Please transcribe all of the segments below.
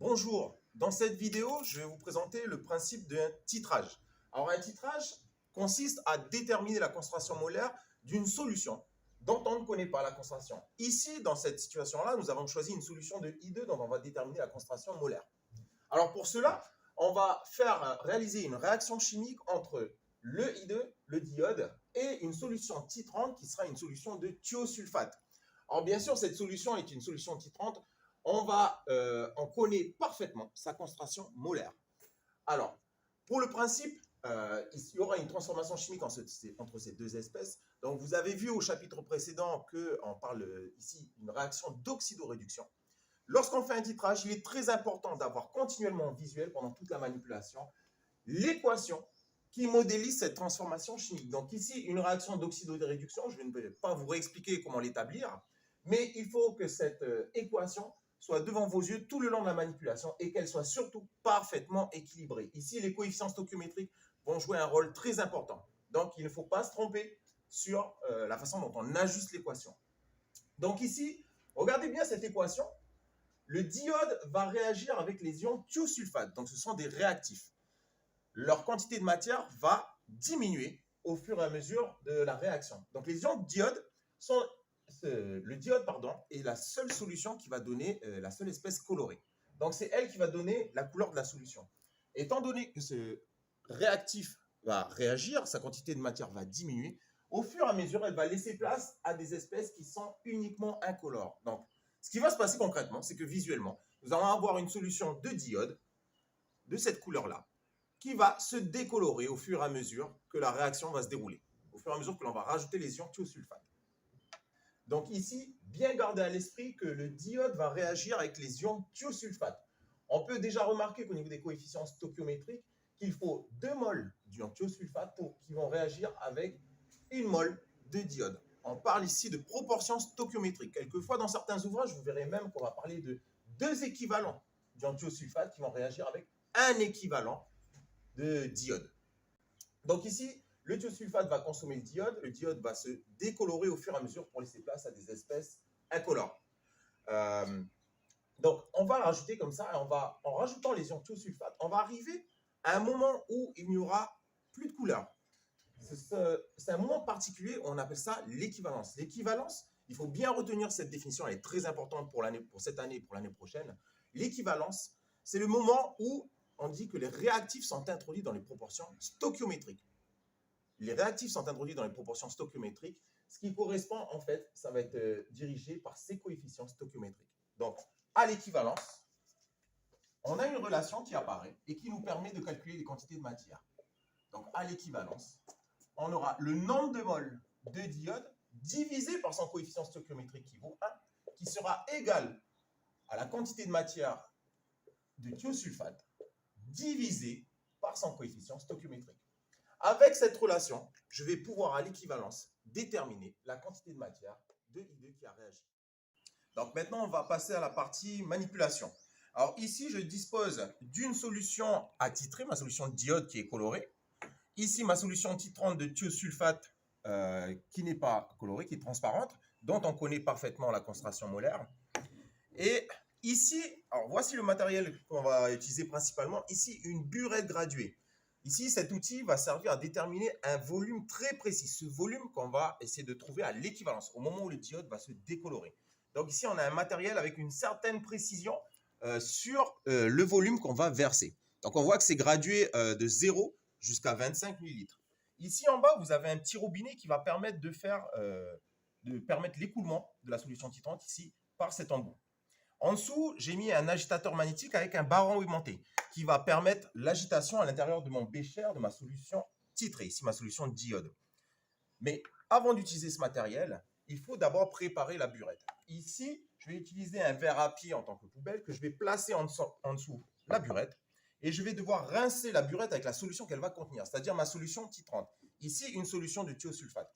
Bonjour, dans cette vidéo, je vais vous présenter le principe d'un titrage. Alors un titrage consiste à déterminer la concentration molaire d'une solution dont on ne connaît pas la concentration. Ici, dans cette situation-là, nous avons choisi une solution de I2 dont on va déterminer la concentration molaire. Alors pour cela, on va réaliser une réaction chimique entre le I2, le diode, et une solution titrante qui sera une solution de thiosulfate. Alors bien sûr, cette solution est une solution titrante. On connaît parfaitement sa concentration molaire. Alors, pour le principe, il y aura une transformation chimique entre ces deux espèces. Donc, vous avez vu au chapitre précédent qu'on parle ici d'une réaction d'oxydoréduction. Lorsqu'on fait un titrage, il est très important d'avoir continuellement en visuel pendant toute la manipulation l'équation qui modélise cette transformation chimique. Donc ici, une réaction d'oxydoréduction, je ne vais pas vous réexpliquer comment l'établir, mais il faut que cette équation soit devant vos yeux tout le long de la manipulation et qu'elle soit surtout parfaitement équilibrée. Ici, les coefficients stoichiométriques vont jouer un rôle très important. Donc, il ne faut pas se tromper sur la façon dont on ajuste l'équation. Donc ici, regardez bien cette équation. Le diode va réagir avec les ions thiosulfate. Donc, ce sont des réactifs. Leur quantité de matière va diminuer au fur et à mesure de la réaction. Donc, les ions diode sont... Le diode, est la seule solution qui va donner la seule espèce colorée. Donc, c'est elle qui va donner la couleur de la solution. Étant donné que ce réactif va réagir, sa quantité de matière va diminuer, au fur et à mesure, elle va laisser place à des espèces qui sont uniquement incolores. Donc, ce qui va se passer concrètement, c'est que visuellement, nous allons avoir une solution de diode de cette couleur-là qui va se décolorer au fur et à mesure que la réaction va se dérouler, au fur et à mesure que l'on va rajouter les ions thiosulfate. Donc ici, bien garder à l'esprit que le diode va réagir avec les ions thiosulfate. On peut déjà remarquer qu'au niveau des coefficients stoichiométriques, qu'il faut 2 moles d'ion thiosulfate qui vont réagir avec 1 mol de diode. On parle ici de proportion stoichiométrique. Quelquefois, dans certains ouvrages, vous verrez même qu'on va parler de 2 équivalents d'ion thiosulfate qui vont réagir avec un équivalent de diode. Donc ici, le thiosulfate va consommer le diode va se décolorer au fur et à mesure pour laisser place à des espèces incolores. Donc on va rajouter comme ça, en rajoutant les ions thiosulfate, on va arriver à un moment où il n'y aura plus de couleur. C'est un moment particulier, on appelle ça l'équivalence. L'équivalence, il faut bien retenir cette définition, elle est très importante pour cette année et pour l'année prochaine. L'équivalence, c'est le moment où on dit que les réactifs sont introduits dans les proportions stoichiométriques. Les réactifs sont introduits dans les proportions stoichiométriques, ce qui correspond, en fait, ça va être dirigé par ces coefficients stoichiométriques. Donc, à l'équivalence, on a une relation qui apparaît et qui nous permet de calculer les quantités de matière. Donc, à l'équivalence, on aura le nombre de moles de diode divisé par son coefficient stoichiométrique qui vaut 1, qui sera égal à la quantité de matière de thiosulfate divisé par son coefficient stoichiométrique. Avec cette relation, je vais pouvoir à l'équivalence déterminer la quantité de matière de I2 qui a réagi. Donc maintenant, on va passer à la partie manipulation. Alors ici, je dispose d'une solution attitrée, ma solution de diode qui est colorée. Ici, ma solution titrante de thiosulfate qui n'est pas colorée, qui est transparente, dont on connaît parfaitement la concentration molaire. Et ici, alors voici le matériel qu'on va utiliser principalement. Ici, une burette graduée. Ici, cet outil va servir à déterminer un volume très précis. Ce volume qu'on va essayer de trouver à l'équivalence, au moment où le diode va se décolorer. Donc ici, on a un matériel avec une certaine précision sur le volume qu'on va verser. Donc on voit que c'est gradué de 0 jusqu'à 25 ml. Ici en bas, vous avez un petit robinet qui va permettre permettre l'écoulement de la solution titrante ici par cet embout. En dessous, j'ai mis un agitateur magnétique avec un baron aimanté qui va permettre l'agitation à l'intérieur de mon bécher de ma solution titrée, ici ma solution diode. Mais avant d'utiliser ce matériel, il faut d'abord préparer la burette. Ici, je vais utiliser un verre à pied en tant que poubelle que je vais placer en dessous la burette et je vais devoir rincer la burette avec la solution qu'elle va contenir, c'est-à-dire ma solution titrante. Ici, une solution de thiosulfate.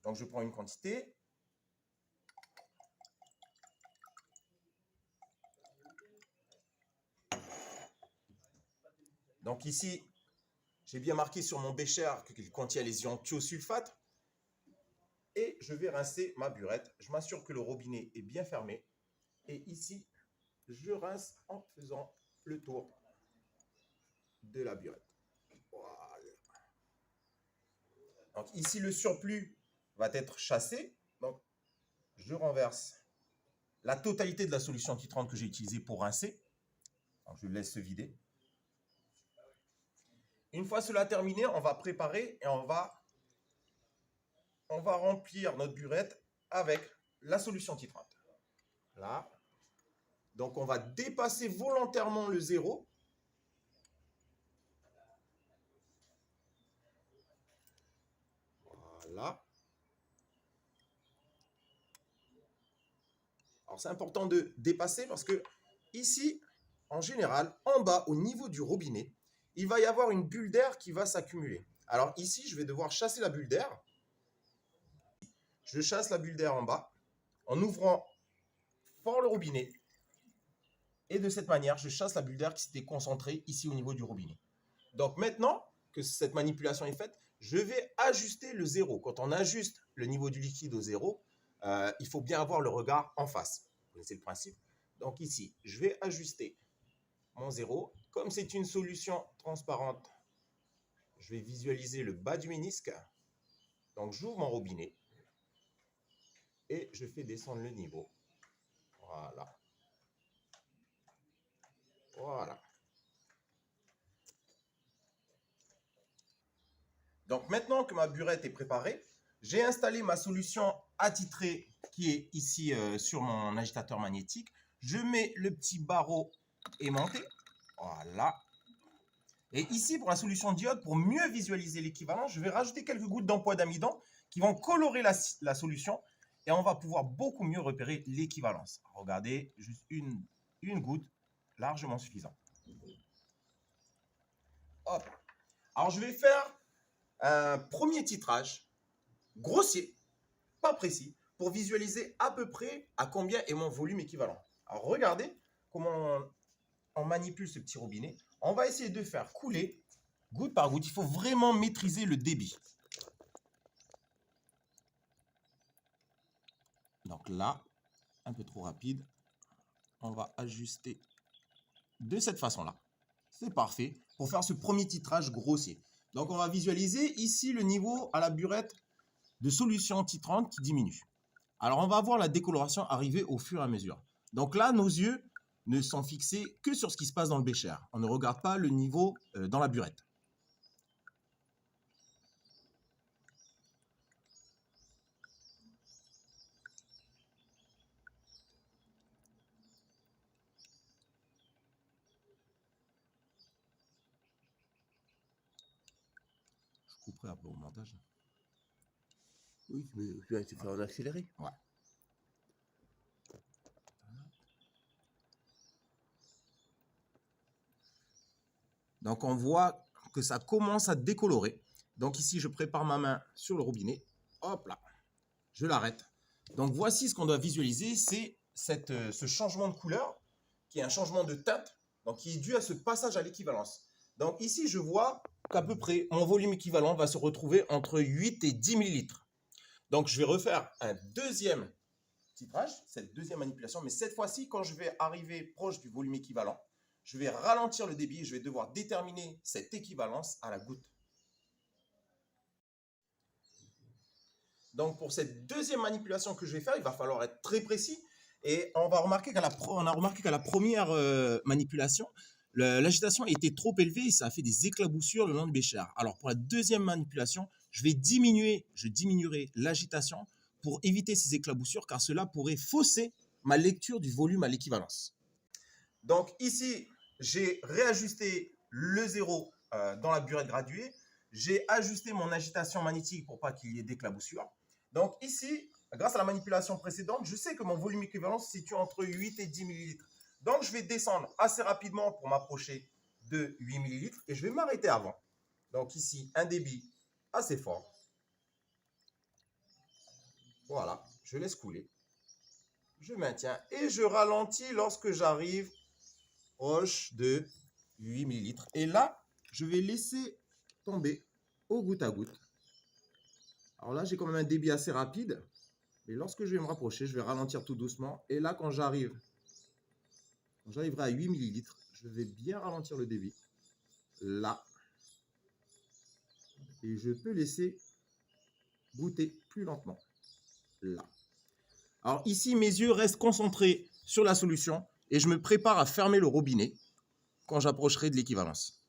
Donc, je prends une quantité. Donc ici, j'ai bien marqué sur mon bécher qu'il contient les ions thiosulfate. Et je vais rincer ma burette. Je m'assure que le robinet est bien fermé. Et ici, je rince en faisant le tour de la burette. Voilà. Donc ici, le surplus va être chassé. Donc, je renverse la totalité de la solution titrante que j'ai utilisée pour rincer. Donc, je laisse se vider. Une fois cela terminé, on va préparer et on va remplir notre burette avec la solution titrante. Là. Donc, on va dépasser volontairement le zéro. Voilà. Alors, c'est important de dépasser parce que ici, en général, en bas, au niveau du robinet, il va y avoir une bulle d'air qui va s'accumuler. Alors ici, je vais devoir chasser la bulle d'air. Je chasse la bulle d'air en bas en ouvrant fort le robinet. Et de cette manière, je chasse la bulle d'air qui s'était concentrée ici au niveau du robinet. Donc maintenant que cette manipulation est faite, je vais ajuster le zéro. Quand on ajuste le niveau du liquide au zéro, il faut bien avoir le regard en face. Vous connaissez le principe. Donc ici, je vais ajuster mon zéro. Comme c'est une solution transparente, je vais visualiser le bas du ménisque. Donc j'ouvre mon robinet et je fais descendre le niveau. Voilà. Voilà. Donc maintenant que ma burette est préparée, j'ai installé ma solution attitrée qui est ici sur mon agitateur magnétique. Je mets le petit barreau aimanté. Voilà. Et ici, pour la solution diode, pour mieux visualiser l'équivalent, je vais rajouter quelques gouttes d'empois d'amidon qui vont colorer la solution et on va pouvoir beaucoup mieux repérer l'équivalence. Regardez, juste une goutte, largement suffisant. Hop. Alors, je vais faire un premier titrage grossier, pas précis, pour visualiser à peu près à combien est mon volume équivalent. Alors, regardez comment on manipule ce petit robinet. On va essayer de faire couler goutte par goutte. Il faut vraiment maîtriser le débit. Donc là, un peu trop rapide. On va ajuster de cette façon-là. C'est parfait pour faire ce premier titrage grossier. Donc on va visualiser ici le niveau à la burette de solution titrante qui diminue. Alors on va voir la décoloration arriver au fur et à mesure. Donc là, nos yeux ne sont fixés que sur ce qui se passe dans le bécher. On ne regarde pas le niveau dans la burette. Je couperai après au montage. Oui, mais tu vas te faire en accéléré. Ouais. Donc on voit que ça commence à décolorer. Donc ici, je prépare ma main sur le robinet. Hop là, je l'arrête. Donc voici ce qu'on doit visualiser, c'est ce changement de couleur, qui est un changement de teinte, donc qui est dû à ce passage à l'équivalence. Donc ici, je vois qu'à peu près, mon volume équivalent va se retrouver entre 8 et 10 millilitres. Donc je vais refaire un deuxième titrage, cette deuxième manipulation, mais cette fois-ci, quand je vais arriver proche du volume équivalent, je vais ralentir le débit et je vais devoir déterminer cette équivalence à la goutte. Donc, pour cette deuxième manipulation que je vais faire, il va falloir être très précis. Et on va remarquer qu'à la première manipulation, l'agitation était trop élevée et ça a fait des éclaboussures le long du bécher. Alors, pour la deuxième manipulation, je diminuerai l'agitation pour éviter ces éclaboussures car cela pourrait fausser ma lecture du volume à l'équivalence. Donc ici, j'ai réajusté le zéro dans la burette graduée. J'ai ajusté mon agitation magnétique pour pas qu'il y ait d'éclaboussures. Donc ici, grâce à la manipulation précédente, je sais que mon volume équivalent se situe entre 8 et 10 millilitres. Donc je vais descendre assez rapidement pour m'approcher de 8 millilitres et je vais m'arrêter avant. Donc ici, un débit assez fort. Voilà, je laisse couler. Je maintiens et je ralentis lorsque j'arrive proche de 8 millilitres. Et là, je vais laisser tomber au goutte à goutte. Alors là, j'ai quand même un débit assez rapide. Mais lorsque je vais me rapprocher, je vais ralentir tout doucement. Et là, quand j'arrive Quand j'arriverai à 8 millilitres, je vais bien ralentir le débit. Là. Et je peux laisser goûter plus lentement. Là. Alors ici, mes yeux restent concentrés sur la solution et je me prépare à fermer le robinet quand j'approcherai de l'équivalence.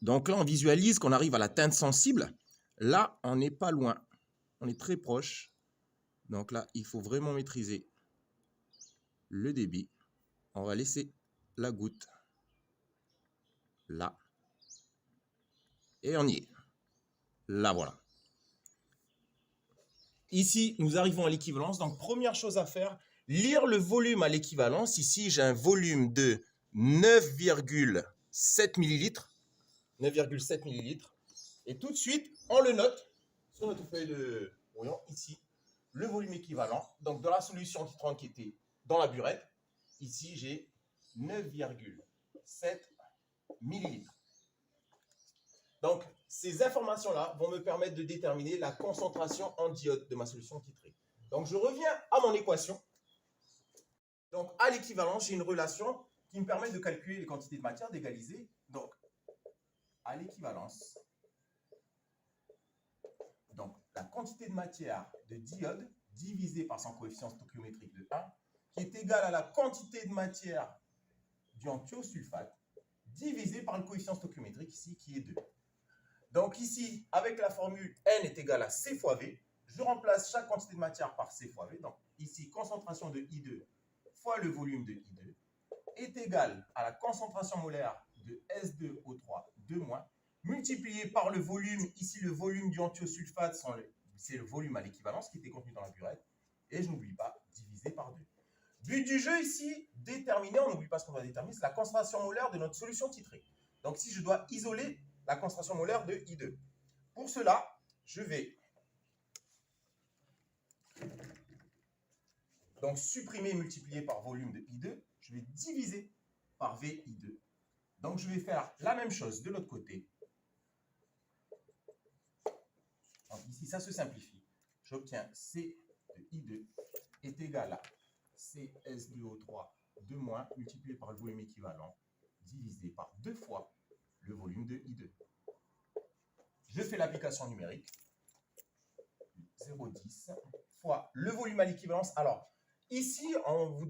Donc là, on visualise qu'on arrive à la teinte sensible. Là, on n'est pas loin. On est très proche. Donc là, il faut vraiment maîtriser le débit. On va laisser la goutte là. Et on y est. Là, voilà. Ici, nous arrivons à l'équivalence. Donc, première chose à faire, lire le volume à l'équivalence. Ici, j'ai un volume de 9,7 millilitres. 9,7 millilitres. Et tout de suite, on le note sur notre feuille de brouillon, ici, le volume équivalent. Donc, dans la solution titrante qui était dans la burette, ici, j'ai 9,7 millilitres. Donc, ces informations-là vont me permettre de déterminer la concentration en diode de ma solution titrée. Donc, je reviens à mon équation. Donc, à l'équivalence, j'ai une relation qui me permet de calculer les quantités de matière, d'égaliser. Donc, à l'équivalence, donc la quantité de matière de diode divisée par son coefficient stoichiométrique de 1, qui est égal à la quantité de matière du thiosulfate divisé par le coefficient stoichiométrique ici qui est 2. Donc ici, avec la formule N est égal à C fois V, je remplace chaque quantité de matière par C fois V. Donc ici, concentration de I2 fois le volume de I2 est égal à la concentration molaire de S2O3 2- multiplié par le volume, ici le volume du thiosulfate, c'est le volume à l'équivalence qui était contenu dans la burette, et je n'oublie pas, divisé par 2. But du jeu ici, déterminer, on n'oublie pas ce qu'on va déterminer, c'est la concentration molaire de notre solution titrée. Donc ici, je dois isoler la concentration molaire de I2. Pour cela, je vais donc supprimer et multiplier par volume de I2, je vais diviser par VI2. Donc je vais faire la même chose de l'autre côté. Donc ici, ça se simplifie. J'obtiens C de I2 est égal à CS2O3 2- multiplié par le volume équivalent divisé par 2 fois le volume de I2. Je fais l'application numérique. 0,10 fois le volume à l'équivalence. Alors, ici, on vous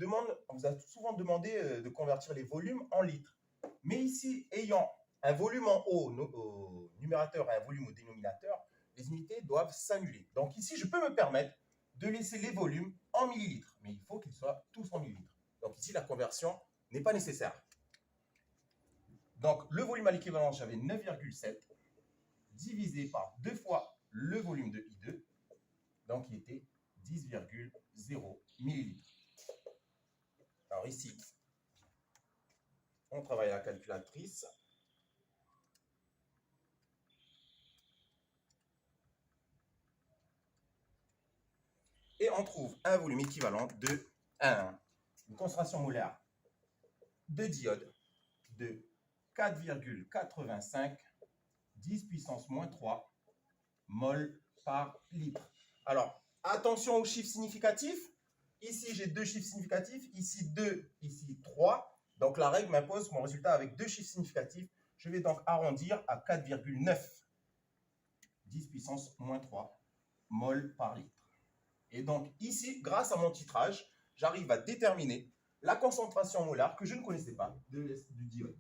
a souvent demandé de convertir les volumes en litres. Mais ici, ayant un volume en haut au numérateur et un volume au dénominateur, les unités doivent s'annuler. Donc ici, je peux me permettre de laisser les volumes en millilitres, mais il faut qu'ils soient tous en millilitres. Donc ici, la conversion n'est pas nécessaire. Donc le volume à l'équivalence, j'avais 9,7 divisé par 2 fois le volume de I2, donc il était 10,0 millilitres. Alors ici, on travaille à la calculatrice. Et on trouve un volume équivalent de 1, une concentration molaire de diode de 4,85 10 puissance moins 3 mol par litre. Alors, attention aux chiffres significatifs. Ici, j'ai 2 chiffres significatifs. Ici, 2, ici, 3. Donc, la règle m'impose mon résultat avec 2 chiffres significatifs. Je vais donc arrondir à 4,9 10 puissance moins 3 mol par litre. Et donc, ici, grâce à mon titrage, j'arrive à déterminer la concentration molaire que je ne connaissais pas du diode.